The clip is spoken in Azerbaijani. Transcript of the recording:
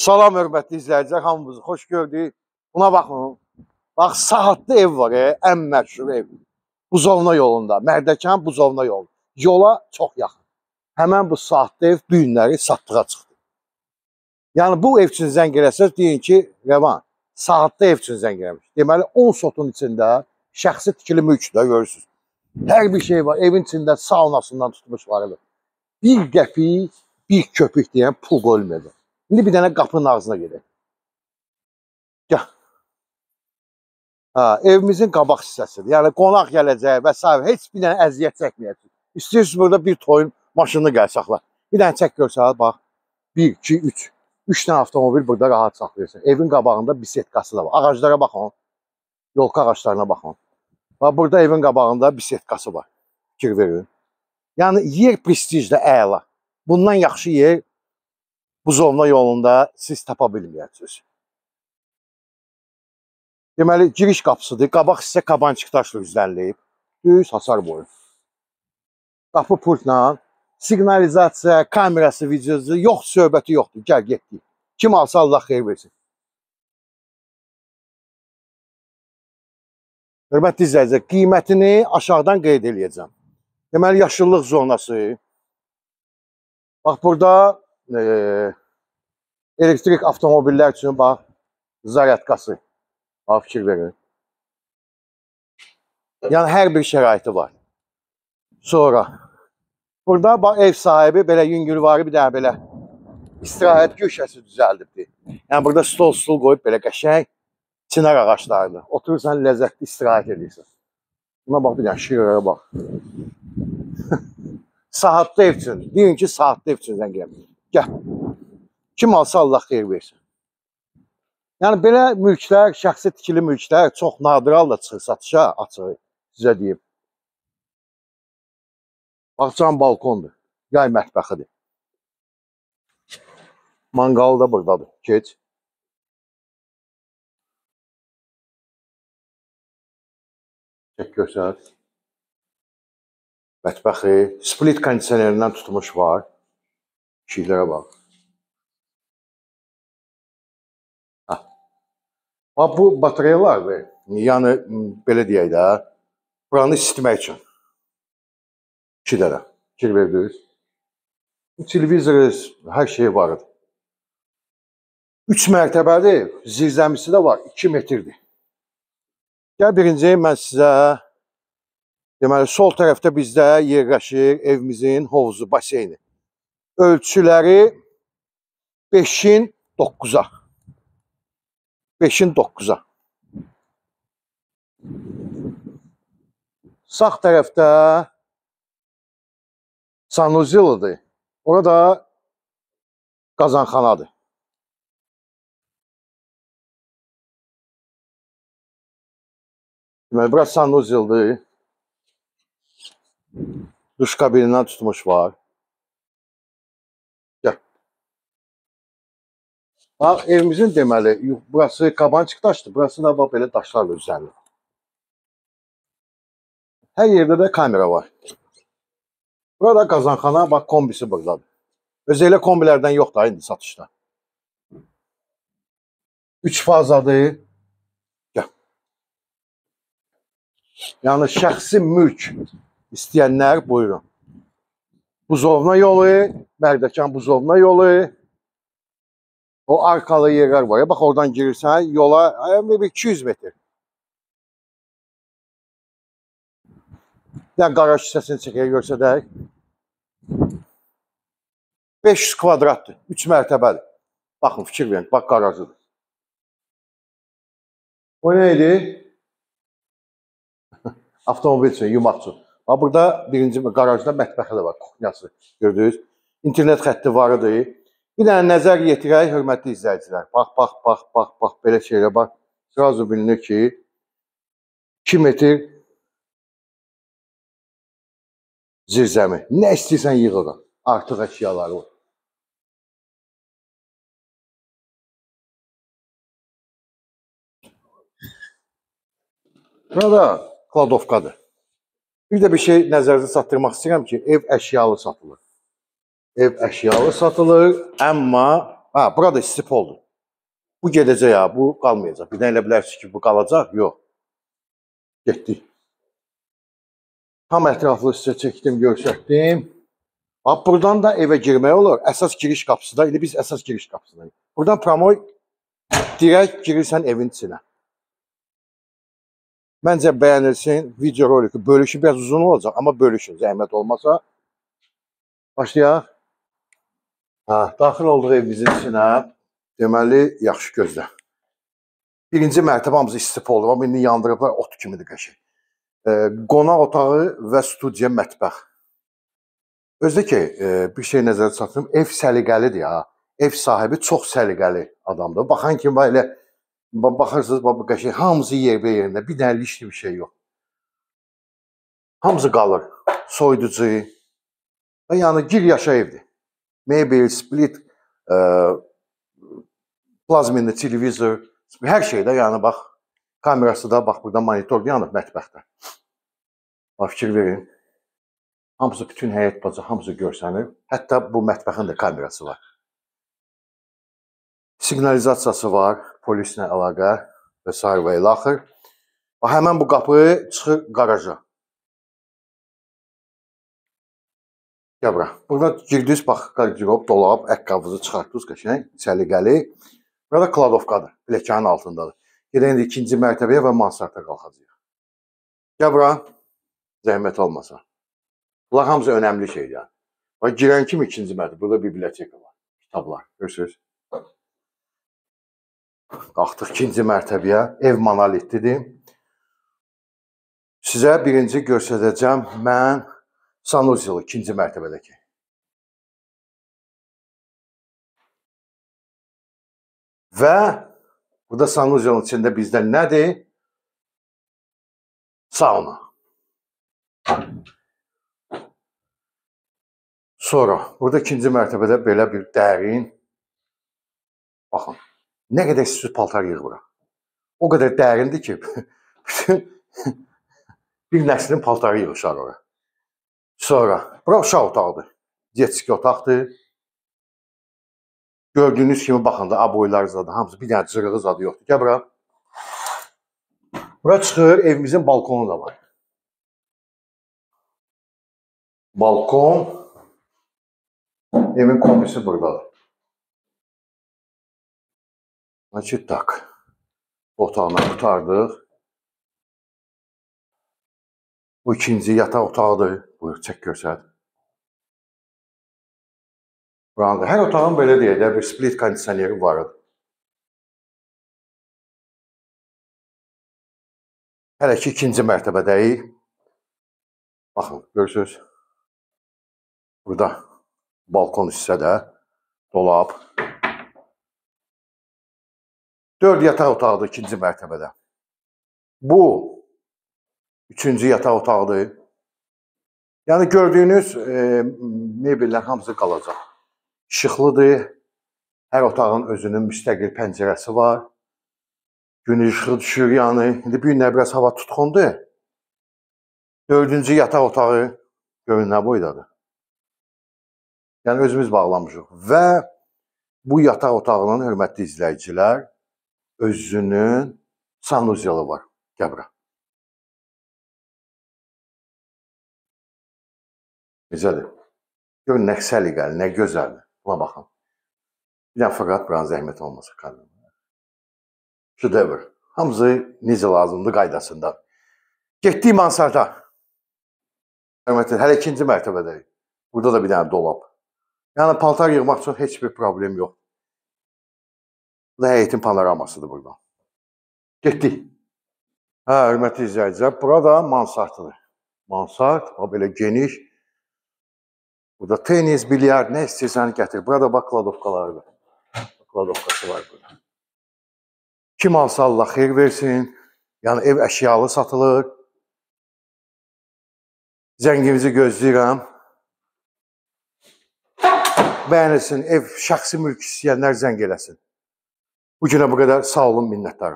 Salam hörmətli izləyicilər, hamınızı xoş gördük. Buna baxın. Bax, Saatlı ev var, ən məşhur ev. Buzovna yolunda, Mərdəkan Buzovna yolu. Yola çox yaxın. Həmən bu Saatlı ev bu günləri satdığa çıxdı. Yəni bu ev üçün zəng eləsəz, deyin ki, Rəvan, Saatlı ev üçün zəng eləmiş. Deməli, 10 sotun içində şəxsi tikili mülkdə görürsünüz. Hər bir şey var, evin içində saunasından tutmuş var. Bir qəpik, bir köpük deyən pul qoyulmadı. İndi bir dənə qapının ağzına gedək. Gəl. Evimizin qabaq hissəsidir. Yəni qonaq gələcək və s. Heç bir dənə əziyyət çəkməyəcək. İstəyirsiniz burada bir toyun maşınını gəl saxla. Bir dənə çək görsəniz, bax. 1, 2, 3. 3 dənə avtomobil burada rahat saxlayırsın. Evin qabağında bisetkası da var. Ağaclara baxın. Yolka ağaçlarına baxın. Bax, burada evin qabağında bisetkası var. Fikir verin. Yəni yer prestijdə əla. Bundan yaxşı yer Buzovna yolunda siz tapa bilməyəcəksiniz. Deməli, giriş qapısıdır. Qabaq hissə kabançıq daşla üzlənilib. Düz hasar boyu. Qapı pultla, siqnalizasiya, kamerası, videosu, yox, söhbəti yoxdur. Gəl, getdik. Kim alsa Allah xeyir versin. Hörmətli izləyicilər, qiymətini aşağıdan qeyd edəcəm. Deməli, yaşıllıq zonası. Bax, burada elektrik avtomobillər üçün bax, zaryadkası. Bax, fikir verin. Yəni, hər bir şəraiti var. Sonra, burada bax, ev sahibi belə yüngülvari bir dənə belə istirahət köşəsi düzəldibdir. Yəni, burada stol qoyub belə qəşəng çinar ağaçlarını. Oturursan, ləzzətli istirahət edirsən. Buna bax, bir dənə şiraya bax. Saatlı ev üçün. Deyin ki, saatlı ev üçün zəng eləmək. Gəl. Kim alsa Allah xeyir versin. Yəni, belə mülklər, şəxsi tikili mülklər çox nadir halda çıxır satışa, açıq, sizə deyim. Baxcan balkondur, yay mətbəxidir. Manqalı da buradadır, keç. Çək görsəl. Mətbəxi, split kondisionerindən tutmuş var. Şeylərə bax. Bu batareyalardır. Yəni, belə deyək də, buranı isitmək üçün. 2 dənə. Fikir verdiniz. Televizor, hər şey var. 3 mərtəbədir. Zirzəmisi də var. 2 metrdir. Gəl, birinci mən sizə, deməli, sol tərəfdə bizdə yerləşir evimizin hovuzu, baseyni. Ölçüləri 5-in 9-a. 5-in 9-a. Sağ tərəfdə sanuzeldir. Orada qazanxanadır. Deməli, burası sanuzeldir. Duş kabinindən tutmuş var. Gəl. Bax, evimizin deməli, burası kabançıq daşdır. Burası da bax, belə daşlarla üzərilir. Hər yerdə də kamera var. Burada qazanxana, bax, kombisi buradadır. Özələ kombilərdən yoxdur indi satışda. 3 fazadır. Gəl. Yəni, şəxsi mülk istəyənlər buyurun. Buzovna yolu, Mərdəkan Buzovna yolu. O arkalı yerlər var. Bax, oradan girirsən yola 200 metr. Yəni, qaraj hissəsini çəkəyə görsədək. 500 kvadratdır. 3 mərtəbədir. Baxın, fikir verin. Bax, qarajıdır. O neydi? Avtomobil üçün, yumaq üçün. Bax, burada birinci qarajda mətbəxi də var. Kuxnyası. Gördünüz. İnternet xətti varıdır. Bir dənə nəzər yetirək, hörmətli izləyicilər. Bax, bax, bax, bax, bax, belə şeylə bax. Sırazı bilinir ki, 2 metr zirzəmi. Nə istəyirsən yığıram. Artıq əşyaları var. Burada kladovkadır. Bir də bir şey nəzərinizə çatdırmaq istəyirəm ki, ev əşyalı satılır. Ev əşyalı satılır, amma Ha, burada istif oldu. Bu gedəcək ya, bu qalmayacaq. Bir də elə bilərsiniz ki, bu qalacaq. Yox. Getdi. Tam ətraflı sizə çəkdim, göstərdim. Bax, buradan da evə girmək olur. Əsas giriş qapısı da. İndi biz əsas giriş qapısındayıq. Buradan promoy direkt girirsən evin içinə. Məncə bəyənilsin. Video roliki bölüşü biraz uzun olacaq, amma bölüşün. Zəhmət olmasa. Başlayaq. Ha, daxil olduğu evimizin içinə. Deməli, yaxşı gözlə. Birinci mərtəbə hamısı istif olur. Amma indi yandırıblar, ot kimidir qəşəng. Qonaq otağı və studiya mətbəx. Özdə ki, bir şey nəzərdə çatdırım. Ev səliqəlidir ya. Ev sahibi çox səliqəli adamdır. Baxan kimi elə baxırsınız, bu qəşəng hamısı yerində. Bir dənə lişli bir şey yox. Hamısı qalır. Soyuducu. Yəni gir yaşa evdir. Mebel, split, plazminli televizor, hər şeydə, yəni bax, kamerası da, bax, burada monitor yanıb mətbəxdə. Bax, fikir verin. Hamısı, bütün həyət baca, hamısı görsənir. Hətta bu mətbəxin də kamerası var. Siqnalizasiyası var, polislə əlaqə və s. və ilə axır. Bax, həmən bu qapı çıxır qaraja. Gəl bura. Burada girdiniz, bax, qardirob, dolab, əqqabınızı çıxartdınız, qəşəng, səliqəli. Burada kladovkadır, pləkanın altındadır. Gedək indi ikinci mərtəbəyə və mansarda qalxacaq. Gəl bura, zəhmət olmasa. Bunlar hamısı önəmli şeydir. Yəni. Bax, girən kimi ikinci mərtəbə, burada biblioteka var, kitablar, görürsünüz. Qalxdıq ikinci mərtəbəyə, ev monolitlidir. Sizə birinci göstərəcəm mən sanuzyolu ikinci mərtəbədəki. Və burada sanuzyolun içində bizdə nədir? Sauna. Sonra burada ikinci mərtəbədə belə bir dərin, baxın, nə qədər süs paltar yığır bura. O qədər dərindir ki, bütün bir nəslin paltarı yığışar ora. Sonra, bura uşaq otaqdır, detski otaqdır. Gördüyünüz kimi baxın da aboylar zadı, hamısı bir dənə cırığı zadı yoxdur. Gəl bura. Bura çıxır, evimizin balkonu da var. Balkon. Evin kombisi buradadır. Açıq tak. Otağına qutardıq. Bu ikinci yataq otağıdır. Buyur, çək görsət. Buranın hər otağın belə deyək də bir split kondisioneri var. Hələ ki ikinci mərtəbədəyik. Baxın, görürsünüz. Burada balkon hissədə dolab. 4 yataq otağıdır ikinci mərtəbədə. Bu üçüncü yataq otağıdır. Yəni gördüyünüz mebellər hamısı qalacaq. İşıqlıdır. Hər otağın özünün müstəqil pəncərəsi var. Gün işığı düşür yəni. İndi bir günlər biraz hava tutqundur. 4-cü yataq otağı görün nə boydadır. Yəni özümüz bağlamışıq. Və bu yataq otağının, hörmətli izləyicilər, özünün sanuzyolu var. Gəl bura. Necədir? Görün nə səliqəli, nə gözəldir. Buna baxın. Bir dənə fəqət buranın zəhmət olmasa qalın. Şedevr. Hamısı necə lazımdır qaydasında. Getdik mansarda. Hörmətli, hələ ikinci mərtəbədəyik. Burada da bir dənə dolab. Yəni paltar yığmaq üçün heç bir problem yox. Bu da həyətin panoramasıdır buradan. Getdik. Hə, hörmətli izləyicilər, burada mansardıdır. Mansard, belə geniş. Burada tenis, bilyard, nə istəyirsən gətir. Burada bax kladovkalarıdır. Kladovkası var burada. Kim alsa Allah xeyir versin. Yəni ev əşyalı satılır. Zəngimizi gözləyirəm. Bəyənilsin, ev şəxsi mülk istəyənlər zəng eləsin. Bu günə bu qədər, sağ olun, minnətdarım.